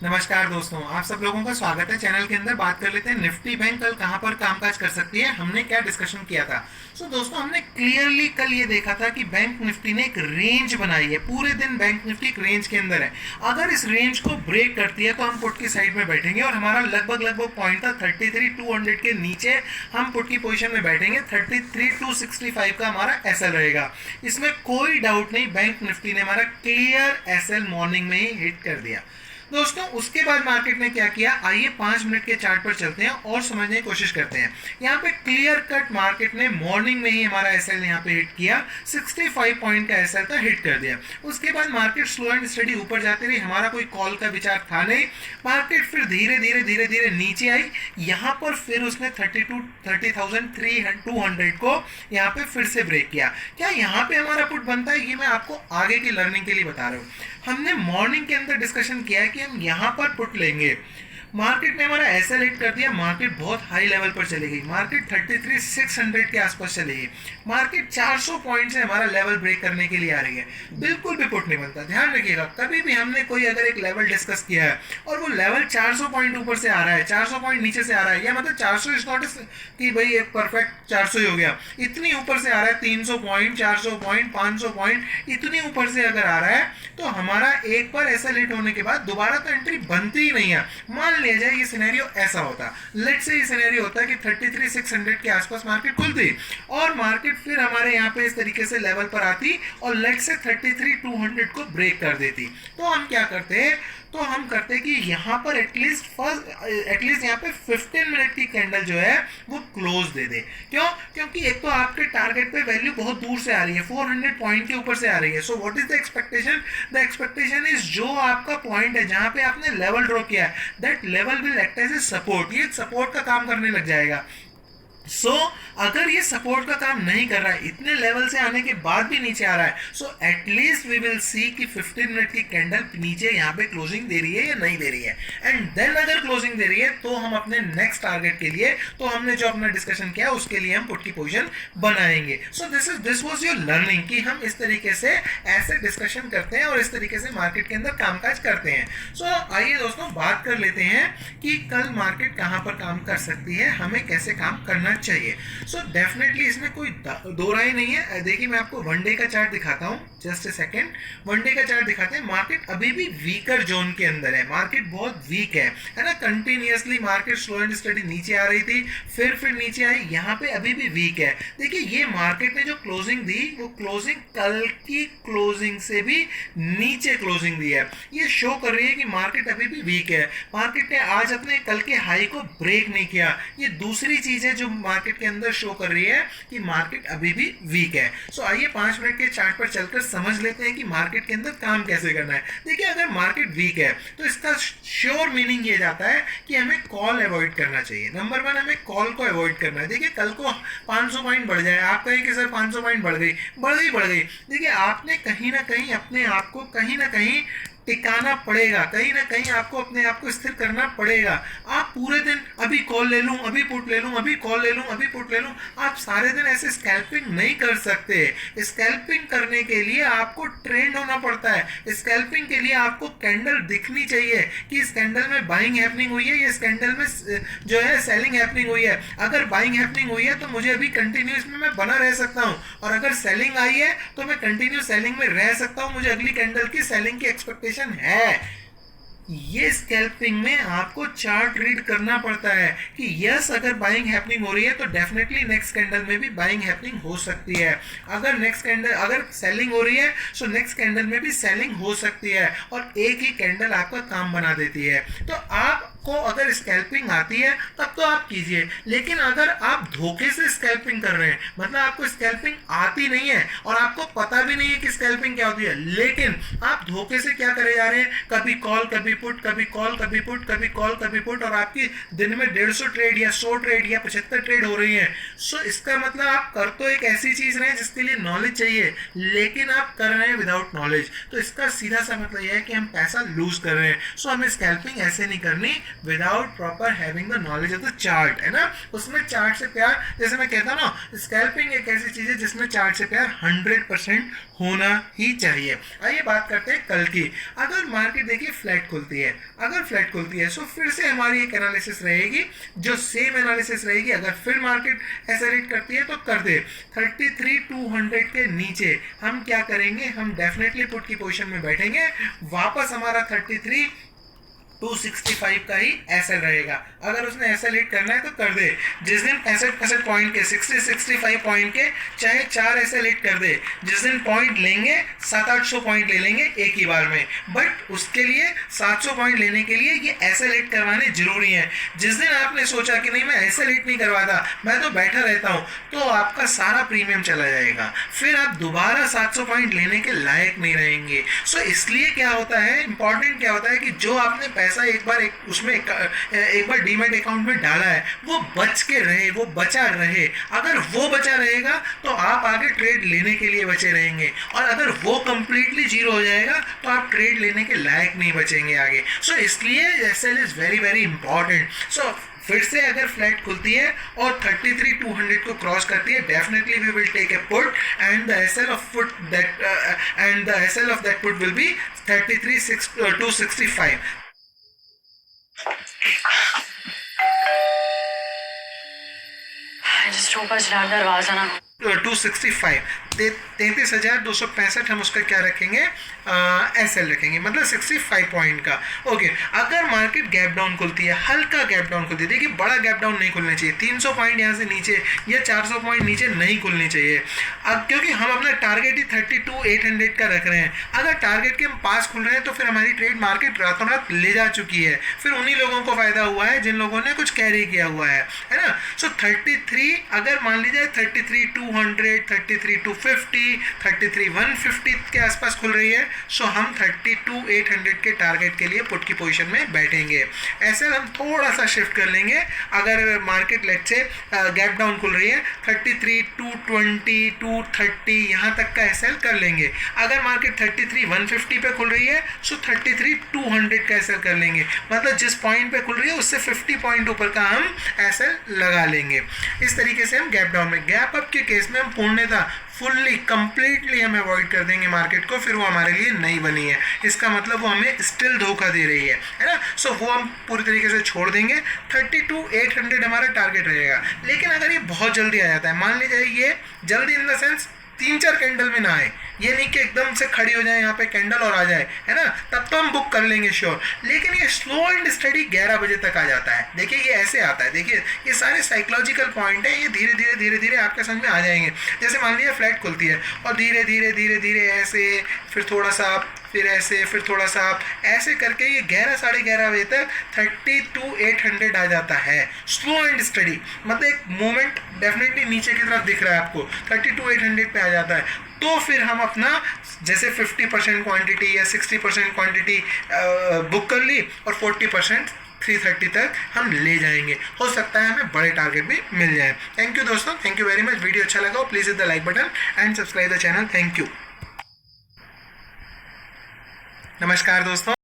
नमस्कार दोस्तों, आप सब लोगों का स्वागत है चैनल के अंदर। बात कर लेते हैं निफ्टी बैंक कल कहां पर कामकाज कर सकती है, हमने क्या डिस्कशन किया था। दोस्तों, हमने क्लियरली कल ये देखा था कि बैंक निफ्टी ने एक रेंज बनाई है। पूरे दिन बैंक निफ्टी एक रेंज के अंदर है। अगर इस रेंज को ब्रेक करती है तो हम पुट की साइड में बैठेंगे और हमारा लगभग पॉइंट था 33,200 के नीचे हम पुट की पोजीशन में बैठेंगे। 33,265 का हमारा एसएल रहेगा, इसमें कोई डाउट नहीं। बैंक निफ्टी ने हमारा क्लियर एसएल मॉर्निंग में ही हिट कर दिया। दोस्तों, उसके बाद मार्केट ने क्या किया, आइए 5 मिनट के चार्ट पर चलते हैं और समझने की कोशिश करते हैं। यहाँ पे क्लियर कट मार्केट ने मॉर्निंग में ही हमारा एसएल यहाँ पे हिट किया। 65 पॉइंट का एसएल था, हिट कर दिया। उसके बाद मार्केट स्लो एंड स्टडी ऊपर जाती रही, हमारा कोई कॉल का विचार था नहीं। मार्केट फिर धीरे धीरे नीचे आई। यहाँ पर फिर उसने 30,200 को यहाँ पे फिर से ब्रेक किया। क्या यहाँ पे हमारा पुट बनता है, ये मैं आपको आगे की लर्निंग के लिए बता रहा हूँ। हमने मॉर्निंग के अंदर डिस्कशन किया है कि हम यहां पर पुट लेंगे। मार्केट ने हमारा एसएल हिट कर दिया। मार्केट बहुत हाई लेवल पर चली गई। मार्केट 33,600 के आसपास चली गई। मार्केट 400 पॉइंट से हमारा लेवल ब्रेक करने के लिए आ रही है। बिल्कुल भी पुट नहीं बनता। ध्यान रखिएगा, कभी भी हमने कोई अगर एक लेवल डिस्कस किया है और वो लेवल 400 पॉइंट ऊपर से आ रहा है, 400 पॉइंट नीचे से आ रहा है, या मतलब 400 इज नॉट कि भाई एक परफेक्ट 400 ही हो गया। इतनी ऊपर से आ रहा है, 300 पॉइंट, 400 पॉइंट, 500 पॉइंट, इतनी ऊपर से अगर आ रहा है तो हमारा एक बार एसएल हिट होने के बाद दोबारा तो एंट्री बनती ही नहीं है। मान लिया जाए ये सिनेरियो ऐसा होता, लेट्स से ये सिनेरियो होता कि 33,600 के आसपास मार्केट खुलती और मार्केट फिर हमारे यहाँ पे इस तरीके से लेवल पर आती और लेट्स से 33,200 को ब्रेक कर देती। तो हम क्या करते हैं, तो हम करते हैं कि यहाँ पर एटलीस्ट यहाँ पे 15 मिनट की कैंडल जो है वो क्लोज दे दे। क्यों? क्योंकि एक तो आपके टारगेट पे वैल्यू बहुत दूर से आ रही है, 400 पॉइंट के ऊपर से आ रही है। So what is the expectation? The expectation is जो आपका पॉइंट है जहाँ पे आपने लेवल ड्रॉ किया है, that level will act as a support. ये सपोर्ट का काम करने लग जाएगा। अगर ये सपोर्ट का काम नहीं कर रहा है, इतने लेवल से आने के बाद भी नीचे आ रहा है, एटलीस्ट वी विल सी कि 15 मिनट की कैंडल नीचे यहाँ पे क्लोजिंग दे रही है या नहीं दे रही है। एंड देन अगर क्लोजिंग दे रही है तो हम अपने नेक्स्ट टारगेट के लिए, तो हमने जो अपना डिस्कशन किया उसके लिए हम पुट की पोजीशन बनाएंगे। दिस वाज योर लर्निंग कि हम इस तरीके से ऐसे डिस्कशन करते हैं और इस तरीके से मार्केट के अंदर कामकाज करते हैं। आइए दोस्तों बात कर लेते हैं कि कल मार्केट कहाँ पर काम कर सकती है, हमें कैसे काम करना चाहिए। डेफिनेटली इसमें कोई दो राय नहीं है। देखिए, मैं आपको वन डे का चार्ट दिखाता हूँ, just a second. One day का चार्ट दिखाते हैं। मार्केट अभी भी वीकर जोन के अंदर है, मार्केट बहुत वीक है ना। Continuously market slow and study नीचे आ रही थी, फिर नीचे आई, यहाँ पे अभी भी वीक है। देखिए, ये मार्केट ने जो क्लोजिंग दी वो क्लोजिंग कल की क्लोजिंग से भी नीचे क्लोजिंग दी है। ये शो कर रही है कि मार्केट अभी भी वीक है। मार्केट ने आज अपने कल के हाई को ब्रेक नहीं किया। ये दूसरी चीज है जो मार्केट के अंदर शो कर रही है कि मार्केट अभी भी वीक है। आइए 5 मिनट के चार्ट पर चलकर समझ लेते हैं कि मार्केट के अंदर काम कैसे करना है। देखिए, अगर मार्केट वीक है तो इसका श्योर मीनिंग ये जाता है कि हमें कॉल अवॉइड करना चाहिए। नंबर 1, हमें कॉल को अवॉइड करना है। देखिए, कल को 500 पॉइंट बढ़ जाए, आप कहें कि सर 500 पॉइंट बढ़ गई। देखिए, आपने कहीं ना कहीं अपने आप को कहीं ना कहीं टिकाना पड़ेगा, कहीं ना कहीं आपको अपने आप को स्थिर करना पड़ेगा। आप पूरे दिन अभी कॉल ले लूं, अभी पुट ले लूं, अभी कॉल ले लूं, अभी पुट ले लूं, आप सारे दिन ऐसे स्कैल्पिंग नहीं कर सकते। स्कैल्पिंग करने के लिए आपको ट्रेंड होना पड़ता है। स्कैल्पिंग के लिए आपको कैंडल दिखनी चाहिए कि इस कैंडल में बाइंग हैपनिंग हुई है, ये इस कैंडल में जो है सेलिंग हैपनिंग हुई है। अगर बाइंग हैपनिंग हुई है तो मुझे अभी कंटिन्यू इसमें मैं बना रह सकता हूं, और अगर सेलिंग आई है तो मैं कंटिन्यू सेलिंग में रह सकता हूं। मुझे अगली कैंडल की सेलिंग की एक्सपेक्टेशन है। ये स्कैल्पिंग में आपको चार्ट रीड करना पड़ता है कि यस, अगर बाइंग हैपनिंग हो रही है तो डेफिनेटली नेक्स्ट कैंडल में भी बाइंग हैपनिंग हो सकती है। अगर सेलिंग हो रही है तो नेक्स्ट कैंडल में भी सेलिंग हो सकती है, और एक ही कैंडल आपका काम बना देती है। तो आपको अगर स्कैल्पिंग आती है तब तो आप कीजिए, लेकिन अगर आप धोखे से स्कैल्पिंग कर रहे हैं, मतलब आपको स्कैल्पिंग आती नहीं है और आपको पता भी नहीं है कि स्कैल्पिंग क्या होती है, लेकिन आप धोखे से क्या करे जा रहे हैं, कभी कॉल कभी पुट, कभी कॉल कभी पुट, कभी कॉल कभी पुट, और आपकी दिन में 150 ट्रेड या 100 ट्रेड या 75 ट्रेड हो रही है। इसका मतलब आप कर तो एक ऐसी चीज रहे हैं जिसके लिए नॉलेज चाहिए, लेकिन आप कर रहे हैं विदाउट नॉलेज। तो इसका सीधा सा मतलब यह है कि हम पैसा लूज कर रहे हैं। हमें स्कैल्पिंग ऐसे नहीं करनी, without proper having the knowledge of the chart, है ना। उसमें चार्ट से प्यार, जैसे मैं कहता हूँ ना, स्कैल्पिंग एक ऐसी चीज़ है जिसमें चार्ट से प्यार 100% होना ही चाहिए। आइए बात करते हैं कल की। अगर मार्केट देखिए फ्लैट खुलती है, अगर फ्लैट खुलती है तो फिर से हमारी एक एनालिसिस रहेगी, जो सेम एनालिसिस रहेगी। अगर फिर मार्केट एक्सेलरेट करती है तो कर दे 33,200 के नीचे हम क्या करेंगे, हम डेफिनेटली पुट की पोजीशन में बैठेंगे। वापस हमारा 33,265 का ही एसएल रहेगा। अगर उसने एसएल हिट करना है तो कर दे। जिस दिन 65 पॉइंट के 65 पॉइंट के चाहे 4 एसएल हिट कर दे। जिस दिन पॉइंट लेंगे 700-800 पॉइंट ले लेंगे एक ही बार में, बट उसके लिए 700 पॉइंट लेने के लिए ये एसएल हिट करवाने जरूरी है। जिस दिन आपने सोचा कि नहीं मैं एसएल हिट नहीं करवाता, मैं तो बैठा रहता हूँ, तो आपका सारा प्रीमियम चला जाएगा। फिर आप दोबारा 700 पॉइंट लेने के लायक नहीं रहेंगे। सो इसलिए क्या होता है, इंपॉर्टेंट क्या होता है कि जो आपने पैसा एक बार एक बार डीमैट अकाउंट में डाला है वो बच के रहे, वो बचा रहे। अगर वो बचा रहेगा तो आप आगे ट्रेड लेने के लिए बचे रहेंगे, और अगर वो कंप्लीटली जीरो हो जाएगा तो आप ट्रेड लेने के लायक नहीं बचेंगे आगे। सो इसलिए SL is very very important. So फिर से अगर फ्लैट खुलती है और 33,200 को क्रॉस करती है, definitely we will take a put and the SL of that put will be 33,265। दरवाजा ना 265 33,265 हम उसका क्या रखेंगे, एसएल रखेंगे, मतलब 65 पॉइंट का। ओके, अगर मार्केट गैप डाउन खुलती है, हल्का गैप डाउन खुलती है, देखिए बड़ा गैप डाउन नहीं खुलना चाहिए, 300 पॉइंट यहाँ से नीचे या 400 पॉइंट नीचे नहीं खुलनी चाहिए। अब क्योंकि हम अपना टारगेट ही 32,800 का रख रहे हैं, अगर टारगेट के हम पास खुल रहे हैं तो फिर हमारी ट्रेड मार्केट रातों रात ले जा चुकी है। फिर उन्हीं लोगों को फायदा हुआ है जिन लोगों ने कुछ कैरी किया हुआ है ना। सो 33, अगर मान लीजिए 33,200, 33,250, 33,150 के आसपास खुल रही है, सो हम 32,800 के टारगेट के लिए पुट की पोजीशन में बैठेंगे। ऐसे हम थोड़ा सा शिफ्ट कर लेंगे। अगर मार्केट लेट से गैप डाउन खुल रही है 33,220, 230 यहाँ तक का एसएल कर लेंगे। अगर मार्केट 33,150 पे खुल रही है सो 33,200 का एसएल कर लेंगे, मतलब जिस पॉइंट पे खुल रही है उससे 50 पॉइंट ऊपर का हम एसएल लगा लेंगे। इस तरीके से हम गैप डाउन में, गैप अप के केस में हम पूर्णतः फुल्ली कंप्लीटली हम अवॉइड कर देंगे मार्केट को, फिर वो हमारे लिए नहीं बनी है, इसका मतलब वो हमें स्टिल धोखा दे रही है ना। सो वो हम पूरी तरीके से छोड़ देंगे। 32,800 हमारा टारगेट रहेगा। लेकिन अगर ये बहुत जल्दी आ जाता है, मान लीजिए ये जल्दी इन द सेंस 3-4 कैंडल में ना आए, ये नहीं कि एकदम से खड़ी हो जाए यहाँ पे कैंडल और आ जाए, है ना, तब तो हम बुक कर लेंगे श्योर। लेकिन ये स्लो एंड स्टडी 11 बजे तक आ जाता है, देखिए ये ऐसे आता है। देखिए ये सारे साइकोलॉजिकल पॉइंट है, ये धीरे धीरे आपके समझ में आ जाएंगे। जैसे मान लीजिए फ्लैट खुलती है और धीरे धीरे ऐसे, फिर थोड़ा सा, फिर ऐसे, फिर थोड़ा सा ऐसे करके ये 11 साढ़े 11 बजे तक 32,800 आ जाता है। स्लो एंड स्टडी, मतलब एक मोमेंट डेफिनेटली नीचे की तरफ दिख रहा है आपको, 32,800 पे आ जाता है। तो फिर हम अपना जैसे 50% क्वांटिटी या 60% क्वांटिटी बुक कर ली और 40% 330 तक हम ले जाएंगे। हो सकता है हमें बड़े टारगेट भी मिल जाए। थैंक यू दोस्तों, thank you very much. Video अच्छा लगा हो please hit the like button and subscribe the channel. Thank you. नमस्कार दोस्तों।